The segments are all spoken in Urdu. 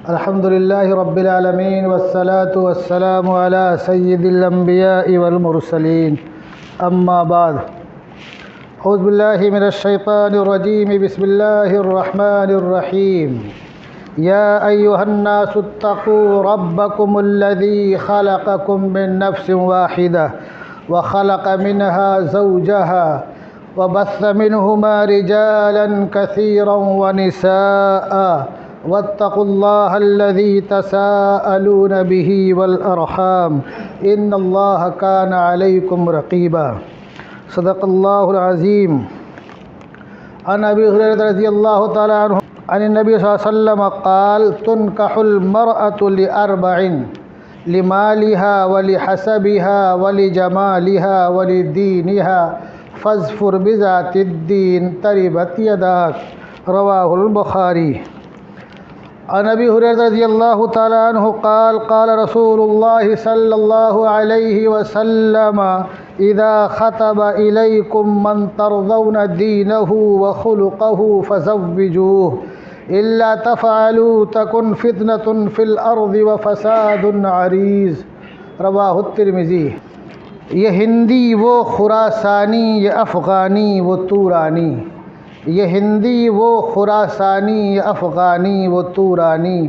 الحمد لله رب العالمين والصلاة والسلام على سيد الأنبياء والمرسلين أما بعد أعوذ بالله من الشيطان الرجيم بسم الله الرحمن الرحيم يا أيها الناس اتقوا ربكم الذي خلقكم من نفس واحدة وخلق منها زوجها وبث منهما رجالا كثيرا ونساء واتقوا الله الذي تساءلون به والأرحام إن الله كان عليكم رقيبا صدق الله العظيم. عن أبي هريرة رضي الله تعالى عنه عن النبي صلى الله عليه وسلم قال تنكح المرأة لأربع لمالها ولحسبها ولجمالها ولدينها فاظفر بذات الدين تربت يداك رواه البخاري. عن ابی ہریرہ رضی اللہ تعالی عنہ قال قال رسول اللہ صلی اللہ علیہ وسلم اذا خطب الیکم من ترضون دینہ وخلقہ فزوجوه الا تفعلوا تکن فتنة فی الارض وفساد عریض رواہ الترمذی. یہ ہندی وہ خراسانی، یہ افغانی وہ تورانی، یہ ہندی وہ خراسانی، یہ افغانی وہ تورانی،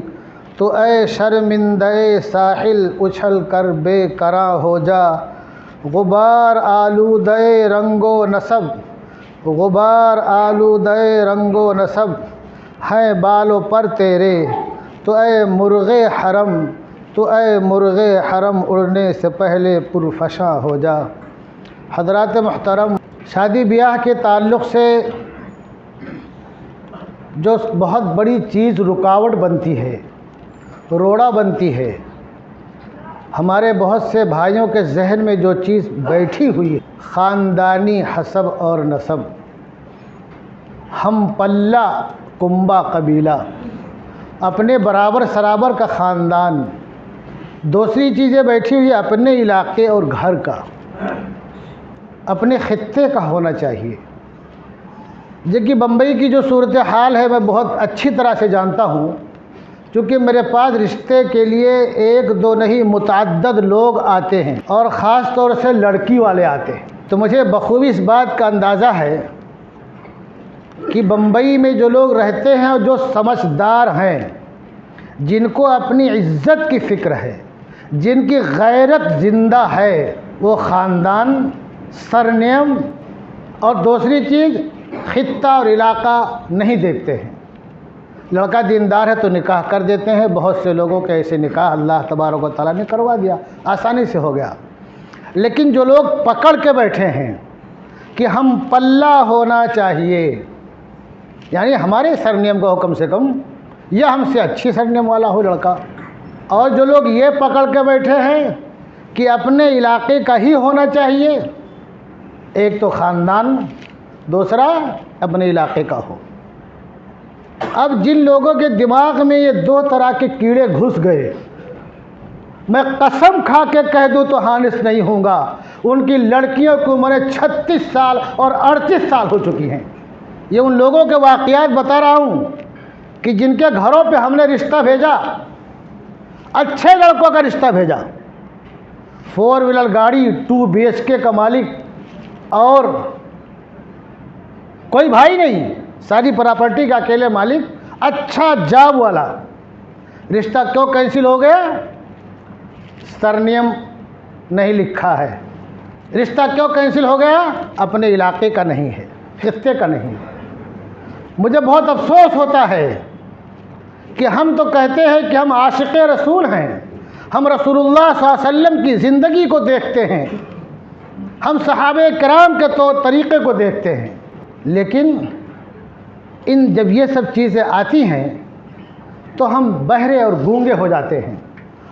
تو اے شرمندہ ساحل اچھل کر بے کراں ہو جا، غبار آلودہ رنگ و نسب، غبار آلودہ رنگ و نسب ہیں بالوں پر تیرے، تو اے مرغ حرم، تو اے مرغ حرم اڑنے سے پہلے پرفشاں ہو جا. حضرات محترم، شادی بیاہ کے تعلق سے جو بہت بڑی چیز رکاوٹ بنتی ہے، روڑا بنتی ہے، ہمارے بہت سے بھائیوں کے ذہن میں جو چیز بیٹھی ہوئی ہے، خاندانی حسب اور نسب، ہم پلہ کنبہ قبیلہ، اپنے برابر سرابر کا خاندان. دوسری چیزیں بیٹھی ہوئی اپنے علاقے اور گھر کا، اپنے خطے کا ہونا چاہیے. جبکہ بمبئی کی جو صورتحال ہے میں بہت اچھی طرح سے جانتا ہوں، چونکہ میرے پاس رشتے کے لیے ایک دو نہیں متعدد لوگ آتے ہیں، اور خاص طور سے لڑکی والے آتے ہیں. تو مجھے بخوبی اس بات کا اندازہ ہے کہ بمبئی میں جو لوگ رہتے ہیں اور جو سمجھدار ہیں، جن کو اپنی عزت کی فکر ہے، جن کی غیرت زندہ ہے، وہ خاندان، سرنیم اور دوسری چیز خطہ اور علاقہ نہیں دیکھتے ہیں. لڑکا دیندار ہے تو نکاح کر دیتے ہیں. بہت سے لوگوں کے ایسے نکاح اللہ تبارک و تعالیٰ نے کروا دیا، آسانی سے ہو گیا. لیکن جو لوگ پکڑ کے بیٹھے ہیں کہ ہم پلہ ہونا چاہیے، یعنی ہمارے سرنیم کا ہو کم سے کم، یا ہم سے اچھی سرنیم والا ہو لڑکا، اور جو لوگ یہ پکڑ کے بیٹھے ہیں کہ اپنے علاقے کا ہی ہونا چاہیے، ایک تو خاندان، دوسرا اپنے علاقے کا ہو. اب جن لوگوں کے دماغ میں یہ دو طرح کے کیڑے گھس گئے، میں قسم کھا کے کہہ دوں تو حانث نہیں ہوں گا، ان کی لڑکیوں کی عمریں 36 سال اور 38 سال ہو چکی ہیں. یہ ان لوگوں کے واقعات بتا رہا ہوں کہ جن کے گھروں پہ ہم نے رشتہ بھیجا، اچھے لڑکوں کا رشتہ بھیجا، 4 ویلر گاڑی، 2 BHK کا مالک، اور کوئی بھائی نہیں، ساری پراپرٹی کا اکیلے مالک، اچھا جاب والا. رشتہ کیوں کینسل ہو گیا؟ سرنیم نہیں لکھا ہے. رشتہ کیوں کینسل ہو گیا؟ اپنے علاقے کا نہیں ہے، خطے کا نہیں. مجھے بہت افسوس ہوتا ہے کہ ہم تو کہتے ہیں کہ ہم عاشق رسول ہیں، ہم رسول اللہ صلی اللہ علیہ وسلم کی زندگی کو دیکھتے ہیں، ہم صحابہ کرام کے طور طریقے کو دیکھتے ہیں، لیکن جب یہ سب چیزیں آتی ہیں تو ہم بہرے اور گونگے ہو جاتے ہیں،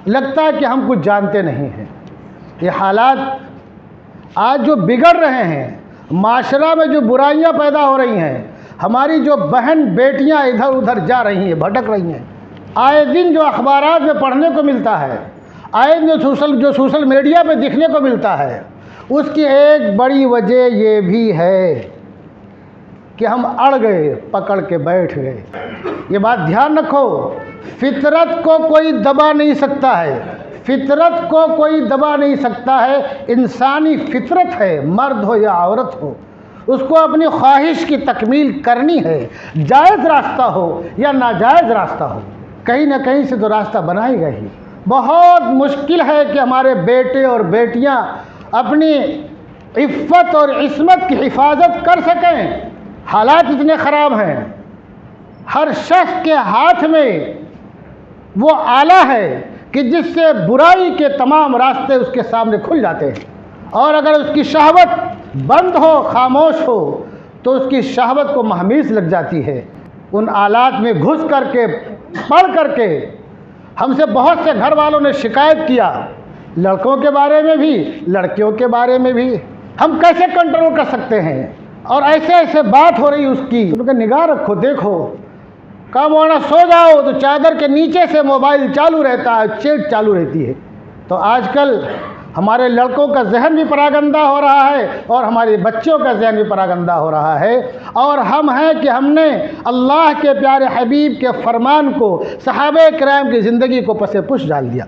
لگتا ہے کہ ہم کچھ جانتے نہیں ہیں. یہ حالات آج جو بگڑ رہے ہیں، معاشرہ میں جو برائیاں پیدا ہو رہی ہیں، ہماری جو بہن بیٹیاں ادھر ادھر جا رہی ہیں، بھٹک رہی ہیں، آئے دن جو اخبارات میں پڑھنے کو ملتا ہے، آئے دن جو سوشل میڈیا پہ دیکھنے کو ملتا ہے، اس کی ایک بڑی وجہ یہ بھی ہے کہ ہم اڑ گئے، پکڑ کے بیٹھ گئے. یہ بات دھیان رکھو، فطرت کو کوئی دبا نہیں سکتا ہے، فطرت کو کوئی دبا نہیں سکتا ہے۔ انسانی فطرت ہے، مرد ہو یا عورت ہو، اس کو اپنی خواہش کی تکمیل کرنی ہے، جائز راستہ ہو یا ناجائز راستہ ہو، کہیں نہ کہیں سے تو راستہ بنائے گا ہی۔ بہت مشکل ہے کہ ہمارے بیٹے اور بیٹیاں اپنی عفت اور عصمت کی حفاظت کر سکیں، حالات اتنے خراب ہیں۔ ہر شخص کے ہاتھ میں وہ آلہ ہے کہ جس سے برائی کے تمام راستے اس کے سامنے کھل جاتے ہیں، اور اگر اس کی شہوت بند ہو، خاموش ہو، تو اس کی شہوت کو مہمیز لگ جاتی ہے۔ ان آلات میں گھس کر کے، پڑھ کر کے ہم سے بہت سے گھر والوں نے شکایت کیا، لڑکوں کے بارے میں بھی، لڑکیوں کے بارے میں بھی۔ ہم کیسے کنٹرول کر سکتے ہیں؟ اور ایسے ایسے بات ہو رہی اس کی، ان کا نگاہ رکھو، دیکھو، کام ہونا سو جاؤ تو چادر کے نیچے سے موبائل چالو رہتا ہے، چیٹ چالو رہتی ہے۔ تو آج کل ہمارے لڑکوں کا ذہن بھی پراگندہ ہو رہا ہے اور ہمارے بچوں کا ذہن بھی پراگندہ ہو رہا ہے، اور ہم ہیں کہ ہم نے اللہ کے پیارے حبیب کے فرمان کو، صحابہ کرام کی زندگی کو پس پش ڈال دیا۔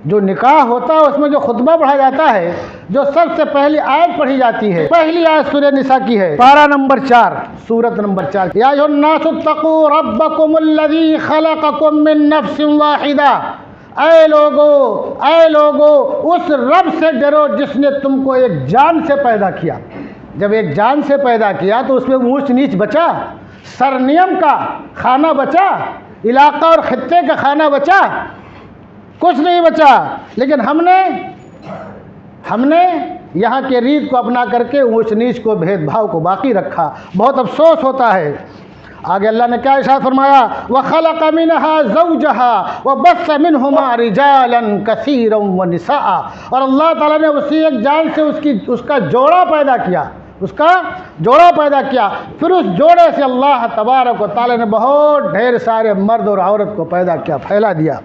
جو نکاح ہوتا ہے اس میں جو خطبہ پڑھا جاتا ہے، جو سب سے پہلی آیت پڑھی جاتی ہے، پہلی آیت سورہ نساء کی ہے، پارہ نمبر 4، سورت نمبر 4، یا ایھا الناس اتقوا ربکم الذی خلقکم من نفس واحدہ، اے لوگو اس رب سے ڈرو جس نے تم کو ایک جان سے پیدا کیا۔ جب ایک جان سے پیدا کیا تو اس میں اونچ نیچ بچا، سرنیم کا کھانا بچا، علاقہ اور خطے کا کھانا بچا، کچھ نہیں بچا۔ لیکن ہم نے یہاں کے ریت کو اپنا کر کے اونچ نیچ کو، بھید بھاؤ کو باقی رکھا۔ بہت افسوس ہوتا ہے۔ آگے اللہ نے کیا ارشاد فرمایا؟ وَخَلَقَ مِنْهَا زَوْجَهَا وَبَثَّ مِنْهُمَا رِجَالًا كَثِيرًا وَنِسَاءً، اور اللہ تعالیٰ نے اسی ایک جان سے اس کا جوڑا پیدا کیا، پھر اس جوڑے سے اللہ تبارک و تعالیٰ نے بہت ڈھیر سارے مرد اور عورت کو پیدا کیا، پھیلا دیا۔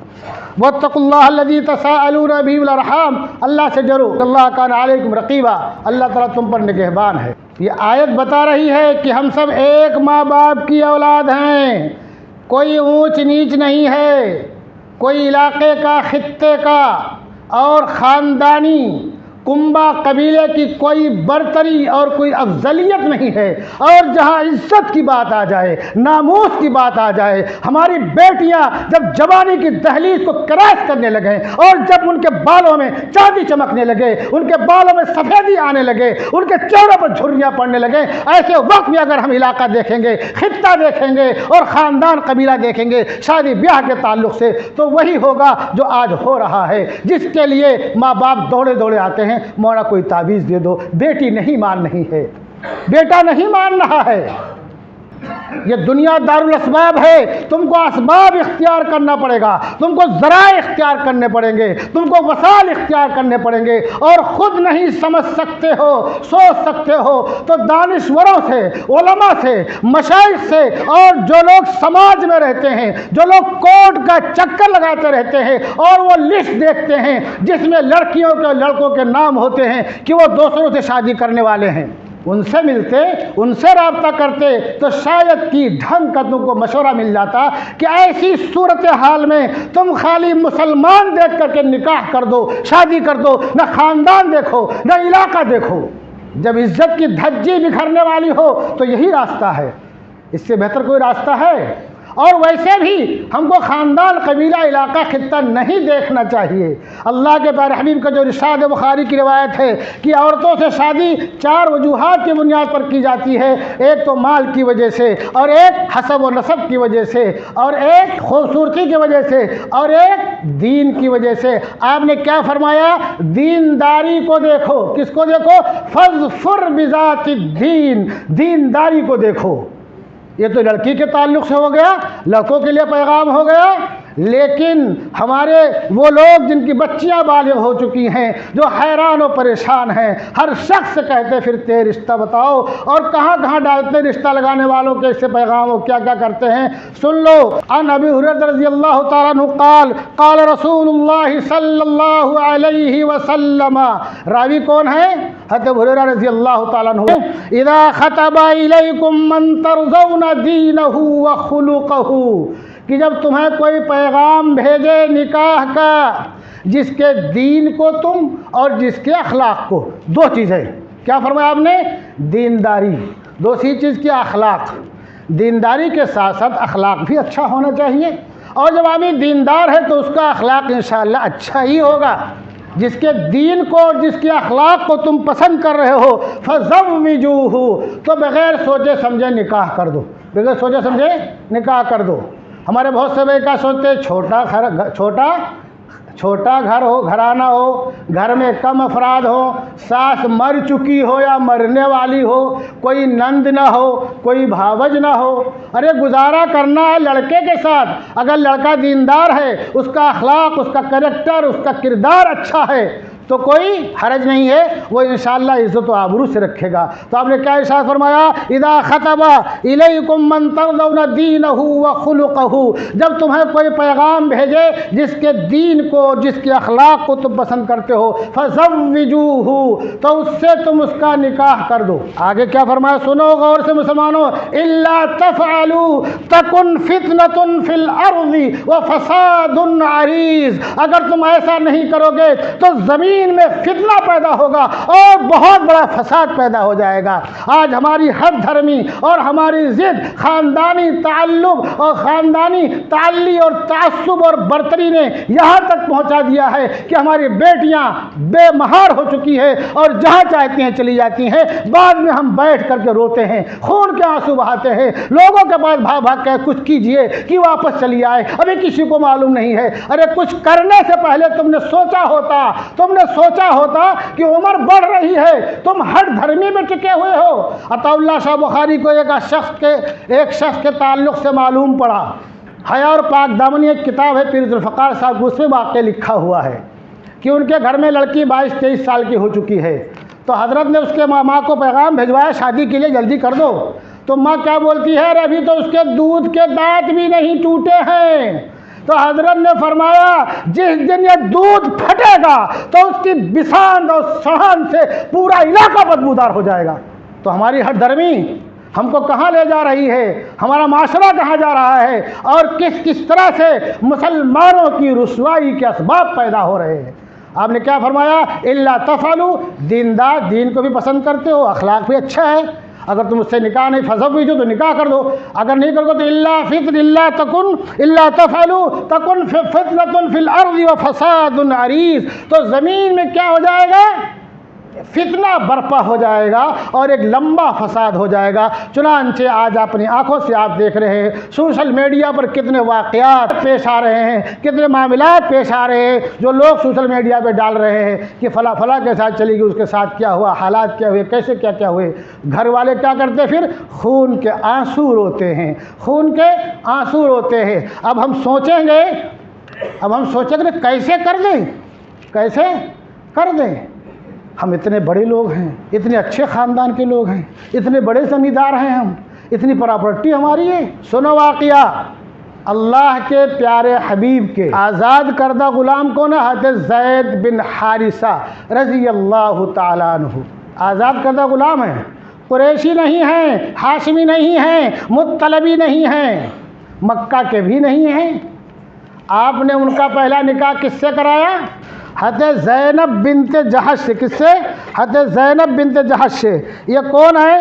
وَاتَّقُوا اللَّهَ الَّذِي تَسَاءَلُونَ بِهِ وَالْأَرْحَامَ، اللہ سے ڈرو، اللہ کان علیکم رقیبا، اللہ تعالیٰ تم پر نگہبان ہے۔ یہ آیت بتا رہی ہے کہ ہم سب ایک ماں باپ کی اولاد ہیں، کوئی اونچ نیچ نہیں ہے، کوئی علاقے کا، خطے کا اور خاندانی کنبہ قبیلے کی کوئی برتری اور کوئی افضلیت نہیں ہے۔ اور جہاں عزت کی بات آ جائے، ناموس کی بات آ جائے، ہماری بیٹیاں جب جوانی کی دہلیز کو کراس کرنے لگیں اور جب ان کے بالوں میں چاندی چمکنے لگے، ان کے بالوں میں سفیدی آنے لگے، ان کے چہروں پر جھریاں پڑنے لگیں، ایسے وقت میں اگر ہم علاقہ دیکھیں گے، خطہ دیکھیں گے اور خاندان قبیلہ دیکھیں گے شادی بیاہ کے تعلق سے، تو وہی ہوگا جو آج ہو رہا ہے، جس کے لیے ماں باپ دوڑے دوڑے آتے ہیں، مولا کوئی تعویذ دے دو۔ بیٹی نہیں مان رہی ہے، بیٹا نہیں مان رہا ہے۔ یہ دنیا دارالاسباب ہے، تم کو اسباب اختیار کرنا پڑے گا، تم کو ذرائع اختیار کرنے پڑیں گے، تم کو وسائل اختیار کرنے پڑیں گے، اور خود نہیں سمجھ سکتے ہو، سوچ سکتے ہو تو دانشوروں سے، علماء سے، مشائخ سے، اور جو لوگ سماج میں رہتے ہیں، جو لوگ کورٹ کا چکر لگاتے رہتے ہیں اور وہ لسٹ دیکھتے ہیں جس میں لڑکیوں کے اور لڑکوں کے نام ہوتے ہیں کہ وہ دوسروں سے شادی کرنے والے ہیں، ان سے ملتے، ان سے رابطہ کرتے تو شاید کی ڈھنگ کا تم کو مشورہ مل جاتا کہ ایسی صورتحال میں تم خالی مسلمان دیکھ کر کے نکاح کر دو، شادی کر دو، نہ خاندان دیکھو، نہ علاقہ دیکھو۔ جب عزت کی دھجی بکھرنے والی ہو تو یہی راستہ ہے، اس سے بہتر کوئی راستہ ہے؟ اور ویسے بھی ہم کو خاندان، قبیلہ، علاقہ، خطہ نہیں دیکھنا چاہیے۔ اللہ کے پیارے حبیب کا جو ارشاد بخاری کی روایت ہے کہ عورتوں سے شادی 4 وجوہات کی بنیاد پر کی جاتی ہے، ایک تو مال کی وجہ سے، اور ایک حسب و نسب کی وجہ سے، اور ایک خوبصورتی کی وجہ سے، اور ایک دین کی وجہ سے۔ آپ نے کیا فرمایا؟ دینداری کو دیکھو۔ کس کو دیکھو؟ فَاظْفَرْ بِذَاتِ الدِّينِ، دینداری کو دیکھو۔ یہ تو لڑکی کے تعلق سے ہو گیا، لڑکوں کے لیے پیغام ہو گیا۔ لیکن ہمارے وہ لوگ جن کی بچیاں بالغ ہو چکی ہیں، جو حیران و پریشان ہیں، ہر شخص سے کہتے پھرتے رشتہ بتاؤ، اور کہاں کہاں ڈالتے رشتہ لگانے والوں کے اس سے پیغام ہو، کیا کیا کرتے ہیں، سن لو۔ عن ابی ہریرہ رضی اللہ تعالیٰ عنہ قال قال رسول اللہ صلی اللہ علیہ وسلم، راوی کون ہے؟ حضرت ابو ہریرہ رضی اللہ تعالیٰ عنہ، اذا خطب الیکم من ترضون دینہ وخلقہ، کہ جب تمہیں کوئی پیغام بھیجے نکاح کا، جس کے دین کو تم اور جس کے اخلاق کو، دو چیزیں کیا فرمایا آپ نے؟ دینداری، دوسری چیز کی اخلاق۔ دینداری کے ساتھ ساتھ اخلاق بھی اچھا ہونا چاہیے، اور جب آدمی دیندار ہے تو اس کا اخلاق انشاءاللہ اچھا ہی ہوگا۔ جس کے دین کو اور جس کے اخلاق کو تم پسند کر رہے ہو فَزَوِّجُوهُ، تو بغیر سوچے سمجھے نکاح کر دو، بغیر سوچے سمجھے نکاح کر دو۔ ہمارے بہت سے بھائی کیا سوچتے ہیں، چھوٹا گھر ہو، گھرانہ ہو، گھر میں کم افراد ہو، ساس مر چکی ہو یا مرنے والی ہو، کوئی نند نہ ہو، کوئی بھاوج نہ ہو، ارے گزارا کرنا ہے لڑکے کے ساتھ۔ اگر لڑکا دیندار ہے، اس کا اخلاق، اس کا کریکٹر، اس کا کردار اچھا ہے تو کوئی حرج نہیں ہے، وہ انشاءاللہ عزت و آبرو سے رکھے گا۔ تو آپ نے کیا ارشاد فرمایا؟ اذا خطب الیکم من ترضون دینہ وخلقہ، جب تمہیں کوئی پیغام بھیجے جس کے دین کو، جس کے اخلاق کو تم پسند کرتے ہو، فزوجوہ، تو اس سے تم اس کا نکاح کر دو۔ آگے کیا فرمایا سنو غور سے مسلمانوں، الا تفعلوا تکن فتنۃ فی الارض وفساد عریض، اگر تم ایسا نہیں کرو گے تو زمین میں فتنہ پیدا ہوگا اور بہت بڑا فساد پیدا ہو جائے گا۔ آج ہماری ہر دھرمی اور ہماری ضد خاندانی تعلق اور خاندانی تعلی اور تعصب اور برتری نے یہاں تک پہنچا دیا ہے کہ ہماری بیٹیاں بے مہار ہو چکی ہے اور جہاں چاہتی ہیں چلی جاتی ہیں۔ بعد میں ہم بیٹھ کر کے روتے ہیں، خون کے آنسو بہاتے ہیں، لوگوں کے پاس بھاگ بھاگ کے کچھ کیجئے کہ واپس چلی آئے، ابھی کسی کو معلوم نہیں ہے۔ ارے کچھ کرنے سے پہلے تم نے سوچا ہوتا کہ عمر بڑھ رہی ہے، تم ہر دھرمی میں ٹکے ہوئے ہو۔ عطا اللہ شاہ بخاری کو ایک شخص کے تعلق سے معلوم پڑا، حیا اور پاک دامنی ایک کتاب ہے پیر ذوالفقار صاحب، اس میں واقعہ لکھا ہوا ہے کہ ان کے گھر میں لڑکی 22-23 سال کی ہو چکی ہے، تو حضرت نے اس کے ماں کو پیغام بھجوایا شادی کے لیے جلدی کر دو، تو ماں کیا بولتی ہے، ابھی تو اس کے دودھ کے دانت بھی نہیں ٹوٹے ہیں۔ تو حضرت نے فرمایا جس دن یہ دودھ پھٹے گا تو اس کی بساند اور سڑان سے پورا علاقہ بدبودار ہو جائے گا۔ تو ہماری ہر دھرمی ہم کو کہاں لے جا رہی ہے، ہمارا معاشرہ کہاں جا رہا ہے، اور کس طرح سے مسلمانوں کی رسوائی کے اسباب پیدا ہو رہے ہیں۔ آپ نے کیا فرمایا؟ الا تفعلوا، دیندار، دین کو بھی پسند کرتے ہو، اخلاق بھی اچھا ہے، اگر تم اس سے نکاح نہیں فزوجو تو نکاح کر دو، اگر نہیں کرو تو الا تفعلوا تکن فتنۃ فی الارض وفساد عریض، تو زمین میں کیا ہو جائے گا؟ فتنہ برپا ہو جائے گا اور ایک لمبا فساد ہو جائے گا۔ چنانچہ آج اپنی آنکھوں سے آپ دیکھ رہے ہیں سوشل میڈیا پر کتنے واقعات پیش آ رہے ہیں، کتنے معاملات پیش آ رہے ہیں جو لوگ سوشل میڈیا پہ ڈال رہے ہیں کہ فلاں فلاں کے ساتھ چلی گئی، اس کے ساتھ کیا ہوا، حالات کیا ہوئے، کیسے کیا ہوئے۔ گھر والے کیا کرتے پھر؟ خون کے آنسو روتے ہیں، خون کے آنسو روتے ہیں۔ اب ہم سوچیں گے کیسے کر دیں۔ ہم اتنے بڑے لوگ ہیں، اتنے اچھے خاندان کے لوگ ہیں، اتنے بڑے زمیندار ہیں، ہم اتنی پراپرٹی ہماری ہے۔ سنو واقعہ اللہ کے پیارے حبیب کے آزاد کردہ غلام کون ہے؟ حضرت زید بن حارثہ رضی اللہ تعالیٰ عنہ، آزاد کردہ غلام ہیں، قریشی نہیں ہیں، ہاشمی نہیں ہیں، مطلبی نہیں ہیں، مکہ کے بھی نہیں ہیں۔ آپ نے ان کا پہلا نکاح کس سے کرایا؟ حضرت زینب بنت جحش سے۔ کس سے؟ حضرت زینب بنت جحش سے۔ یہ کون ہے؟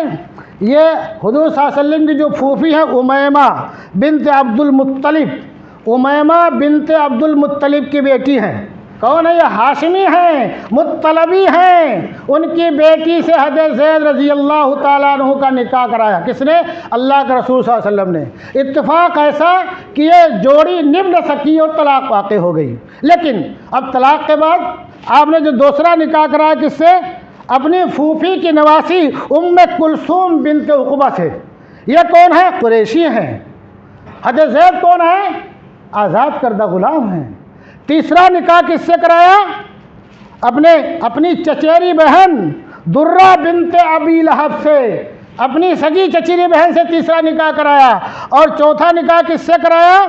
یہ حضور صلی اللہ علیہ وسلم کی جو پھوپھی ہیں امیمہ بنت عبد المطلب، امیمہ بنت عبد المطلب کی بیٹی ہیں۔ کون ہے یہ؟ ہاشمی ہیں، مطلبی ہیں، ان کی بیٹی سے حضرت زید رضی اللہ تعالیٰ عنہ کا نکاح کرایا۔ کس نے؟ اللہ کے رسول صلی اللہ علیہ وسلم نے۔ اتفاق ایسا کہ یہ جوڑی نبھ نہ سکی اور طلاق واقع ہو گئی، لیکن اب طلاق کے بعد آپ نے جو دوسرا نکاح کرایا کس سے؟ اپنی پھوپھی کی نواسی ام کلثوم بنت عقبہ سے۔ یہ کون ہے؟ قریشی ہیں۔ حضرت زید کون ہے؟ آزاد کردہ غلام ہیں۔ تیسرا نکاح کس سے کرایا؟ اپنی چچیری بہن درہ بنت ابی لہب سے، اپنی سگی چچیری بہن سے تیسرا نکاح کرایا۔ اور چوتھا نکاح کس سے کرایا؟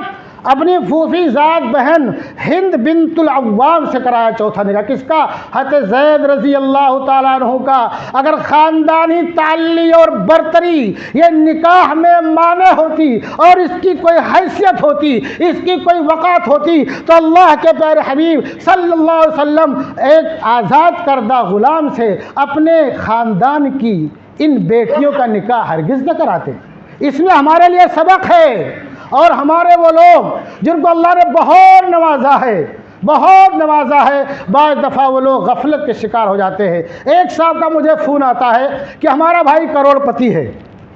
اپنی پھوپھی ذات بہن ہند بنت العوام سے کرایا چوتھا نکاح۔ کس کا؟ حضرت زید رضی اللہ تعالیٰ عنہ کا۔ اگر خاندانی تعلی اور برتری یہ نکاح میں مانع ہوتی اور اس کی کوئی حیثیت ہوتی، اس کی کوئی وقعت ہوتی، تو اللہ کے پیارے حبیب صلی اللہ علیہ وسلم ایک آزاد کردہ غلام سے اپنے خاندان کی ان بیٹیوں کا نکاح ہرگز نہ کراتے۔ اس میں ہمارے لیے سبق ہے، اور ہمارے وہ لوگ جن کو اللہ نے بہت نوازا ہے، بہت نوازا ہے، بعض دفعہ وہ لوگ غفلت کے شکار ہو جاتے ہیں۔ ایک صاحب کا مجھے فون آتا ہے کہ ہمارا بھائی کروڑ پتی ہے۔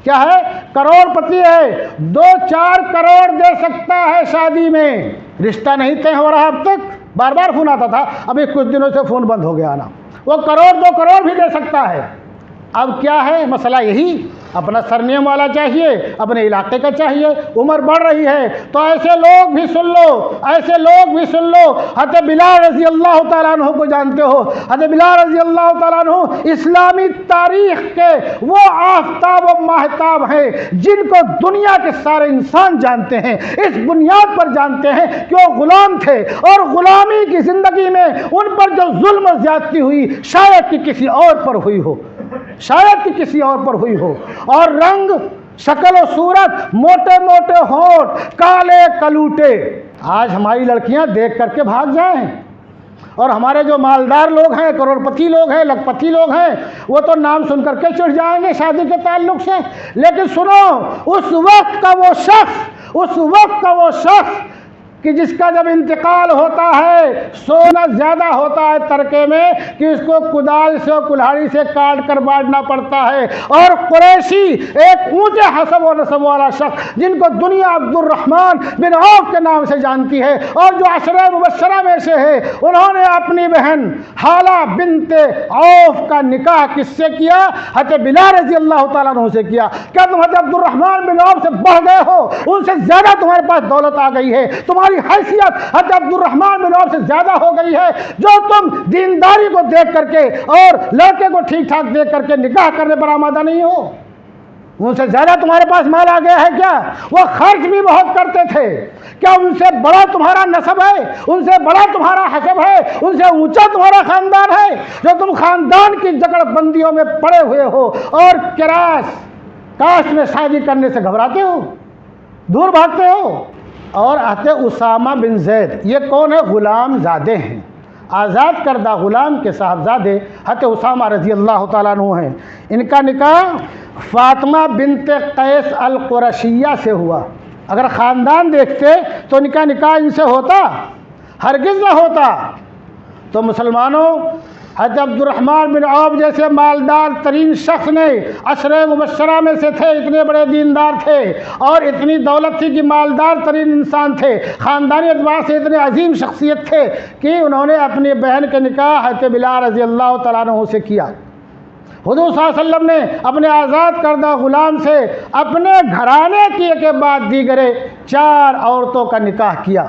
کیا ہے؟ کروڑ پتی ہے، 2-4 کروڑ دے سکتا ہے شادی میں، رشتہ نہیں طے ہو رہا اب تک۔ بار بار فون آتا تھا، ابھی کچھ دنوں سے فون بند ہو گیا آنا۔ وہ 1-2 کروڑ بھی دے سکتا ہے۔ اب کیا ہے مسئلہ؟ یہی اپنا سرنیم والا چاہیے، اپنے علاقے کا چاہیے، عمر بڑھ رہی ہے، تو ایسے لوگ بھی سن لو، ایسے لوگ بھی سن لو۔ حضرت بلال رضی اللہ تعالیٰ عنہ کو جانتے ہو؟ حضرت بلال رضی اللہ تعالیٰ عنہ اسلامی تاریخ کے وہ آفتاب و ماہتاب ہیں جن کو دنیا کے سارے انسان جانتے ہیں، اس بنیاد پر جانتے ہیں کہ وہ غلام تھے، اور غلامی کی زندگی میں ان پر جو ظلم و زیادتی ہوئی شاید کہ کسی اور پر ہوئی ہو، شاید کہ کسی اور پر ہوئی ہو۔ اور رنگ، شکل و صورت، موٹے موٹے ہونٹ، کالے کلوٹے، آج ہماری لڑکیاں دیکھ کر کے بھاگ جائیں، اور ہمارے جو مالدار لوگ ہیں، کروڑ پتی لوگ ہیں، لکھ پتی لوگ ہیں، وہ تو نام سن کر کے چڑھ جائیں گے شادی کے تعلق سے۔ لیکن سنو، اس وقت کا وہ شخص کہ جس کا جب انتقال ہوتا ہے سونا زیادہ ہوتا ہے ترکے میں کہ اس کو کدال سے اور کلہاڑی سے کاٹ کر بانٹنا پڑتا ہے۔ اور قریشی ایک اونچے حسب و نسب والا شخص جن کو دنیا عبد الرحمن بن عوف کے نام سے جانتی ہے، اور جو عشرہ مبشرہ میں سے ہے، انہوں نے اپنی بہن حالہ بنت عوف کا نکاح کس سے کیا؟ حضرت بلال رضی اللہ تعالیٰ عنہ سے کیا۔ کیا تم حضرت عبد الرحمن بن عوف سے بڑھ گئے ہو؟ ان سے زیادہ تمہارے پاس دولت آ گئی ہے، تمہاری حیثیت حضرت عبد الرحمن بن عوف سے زیادہ ہو گئی ہے، جو تم دینداری کو دیکھ کر کے اور لڑکے کو ٹھیک ٹھاک دیکھ کر کے نکاح کرنے پر آمادہ نہیں ہو۔ ان سے زیادہ تمہارے پاس مال آ گیا ہے کیا؟ وہ خرچ بھی بہت کرتے تھے، کیا ان سے بڑا تمہارا نسب ہے؟ ان سے بڑا تمہارا حسب ہے؟ ان سے اونچا تمہارا خاندان ہے؟ جو تم خاندان کی جکڑ بندیوں میں پڑے ہوئے ہو اور کاسٹ میں شادی کرنے سے گھبراتے ہو، دور بھاگتے ہو۔ اور حضرت اسامہ بن زید، یہ کون ہے؟ غلام زادے ہیں، آزاد کردہ غلام کے صاحبزادے حضرت اسامہ رضی اللہ تعالیٰ عنہ ہیں۔ ان کا نکاح فاطمہ بنت قیس القرشیہ سے ہوا۔ اگر خاندان دیکھتے تو ان کا نکاح ان سے ہوتا؟ ہرگز نہ ہوتا۔ تو مسلمانوں، حضرت عبد الرحمن بن عوف جیسے مالدار ترین شخص نے، عشرہ مبشرہ میں سے تھے، اتنے بڑے دیندار تھے، اور اتنی دولت تھی کہ مالدار ترین انسان تھے، خاندانی اعتبار سے اتنے عظیم شخصیت تھے کہ انہوں نے اپنی بہن کے نکاح حضرت بلال رضی اللہ تعالیٰ عنہ سے کیا۔ حضور صلی اللہ علیہ وسلم نے اپنے آزاد کردہ غلام سے اپنے گھرانے کی کے بعد دیگرے 4 عورتوں کا نکاح کیا۔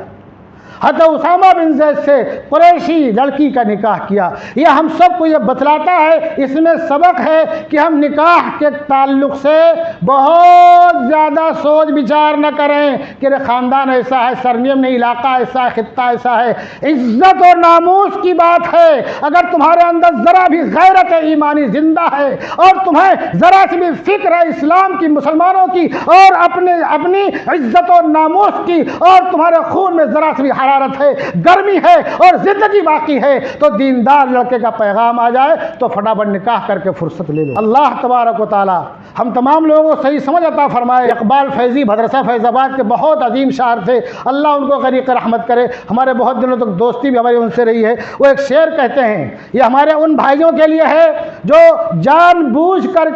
حضرت اسامہ بن زید سے قریشی لڑکی کا نکاح کیا۔ یہ ہم سب کو یہ بتلاتا ہے، اس میں سبق ہے کہ ہم نکاح کے تعلق سے بہت زیادہ سوچ بچار نہ کریں کہ خاندان ایسا ہے، سرنیم نہیں، علاقہ ایسا ہے، خطہ ایسا ہے۔ عزت اور ناموس کی بات ہے، اگر تمہارے اندر ذرا بھی غیرت ایمانی زندہ ہے اور تمہیں ذرا سی بھی فکر ہے اسلام کی، مسلمانوں کی، اور اپنی عزت اور ناموس کی، اور تمہارے خون میں ذرا سی بھی حرارت ہے، گرمی ہے، اور زندگی باقی ہے، تو دیندار لڑکے کا پیغام آ جائے تو فٹافٹ نکاح کر کے فرصت لے لو۔ اللہ تبارک و تعالی ہم تمام لوگوں کو صحیح سمجھ عطا فرمائے۔ اقبال فیضی مدرسہ فیض آباد کے بہت عظیم شاعر تھے، اللہ ان کو غریق رحمت کرے۔ ہمارے بہت دنوں تک دوستی بھی ہماری ان سے رہی ہے۔ وہ ایک شعر کہتے ہیں، یہ ہمارے ان بھائیوں کے لیے ہے جو جان بوجھ کر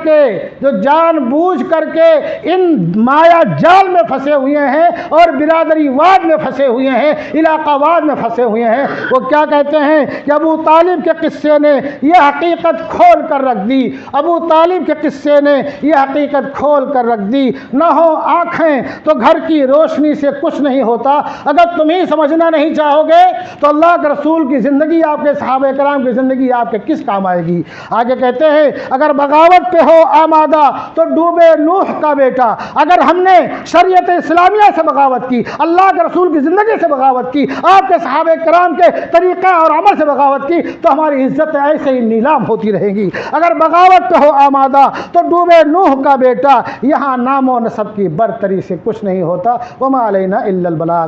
کے ان مایا جال میں پھنسے ہوئے ہیں اور برادری واد میں پھنسے ہوئے ہیں علاقہ میں پھنسے ہوئے ہیں، وہ کیا کہتے ہیں کہ ابو طالب کے قصے نے یہ حقیقت کھول کر رکھ دی، ابو طالب کے قصے نے یہ حقیقت کھول کر رکھ دی، نہ ہو آنکھیں تو گھر کی روشنی سے کچھ نہیں ہوتا۔ اگر تم ہی سمجھنا نہیں چاہو گے تو اللہ کے رسول کی زندگی، آپ کے صحابہ کرام کی زندگی آپ کے کس کام آئے گی؟ آگے کہتے ہیں اگر بغاوت پہ ہو آمادہ تو ڈوبے نوح کا بیٹا۔ اگر ہم نے شریعت اسلامیہ سے بغاوت کی، اللہ کے رسول کی زندگی سے بغاوت کی، آپ کے صحابہ کرام کے طریقہ اور عمل سے بغاوت کی تو ہماری عزت ایسے ہی نیلام ہوتی رہے گی۔ اگر بغاوت پہ ہو آمادہ تو ڈوبے نوح کا بیٹا، یہاں نام و نسب کی برتری سے کچھ نہیں ہوتا۔ وما علینا الا البلاغ۔